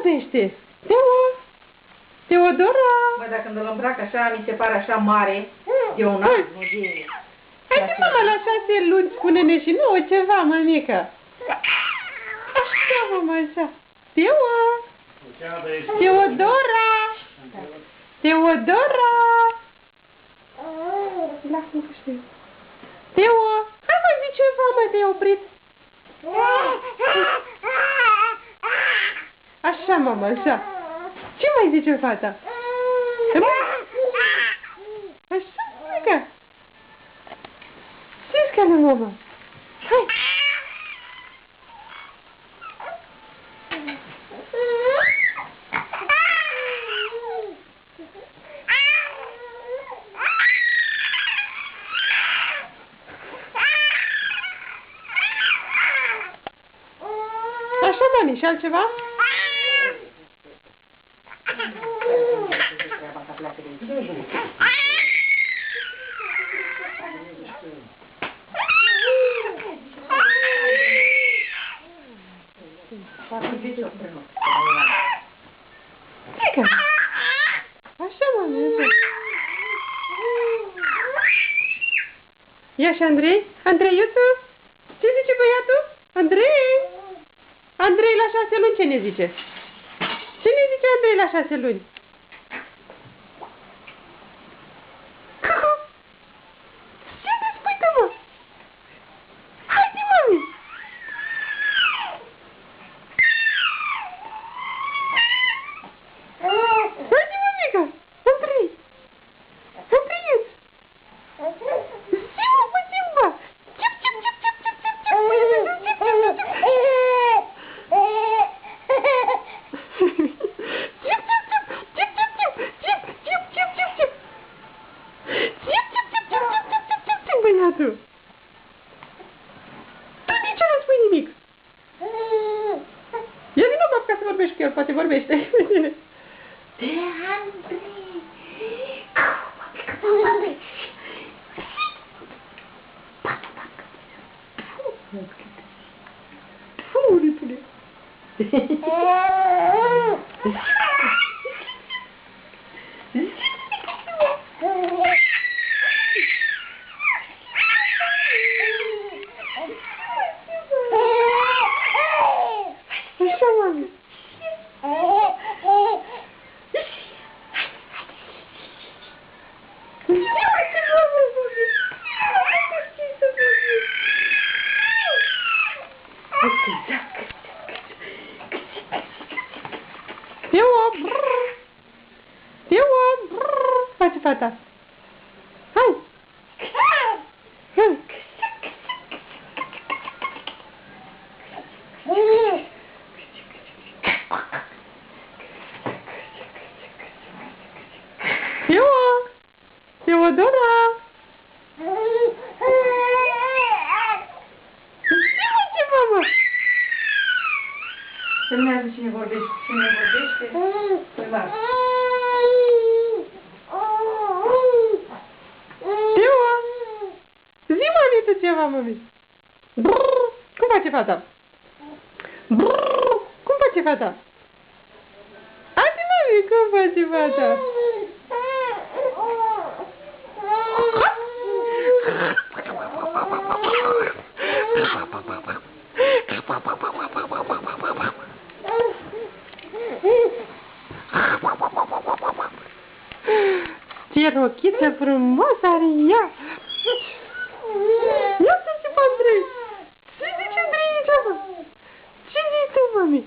vorbește? Teo! Teodora! Bă, dacă îl îmbrac așa, mi se pare așa mare, de un an, nu de... Hai mama la 6 luni, spune-ne și nouă ceva, mămică. Așa, mama, așa. Teo! Teodora! Teodora! Lasă-mă că știu. Teo! Hai mai zi ceva, mă, te-ai oprit. Așa, mama, așa. Ce mai zice fata? Așa, mămică. Ce-i scală, mama? Hai! Așa, mami, și altceva? Așa, mami, așa. Ia și Andrei? Andreiuțu? Ce zice băiatul? Andrei? Andrei la 6 luni ce ne zice? Ce ne zice Andrei la 6 luni? Ce ne spui tu, mă? Haide, mami! Haide, mămică! Andrei! Andreiuț! Zimă, mă, zimă! Cip, cip, cip, cip, cip, cip, cip, cip, cip, cip, cip, cip. Băiatul! Tu nici nu spui nimic! Ia vină, mă, ca să vorbești cu el, poate vorbește. De Andrei! Urâtule! Așa, mami! Teo! Teo! Face fata! Hai! Hai! Teo! Teodora! Ce face, mama? Semnează cine vorbește. Cine vorbește, îl las. Teo! Zi, mami, tu ceva, mami! Brrr! Cum face fata? Brrr! Cum face fata? Haide, mami, cum face fata? Ce rochiță frumoasă are ea! Ia să zic, Andrei! Ce zici, Andrei, aici, mă? Ce zici tu, mami?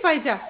pe aici?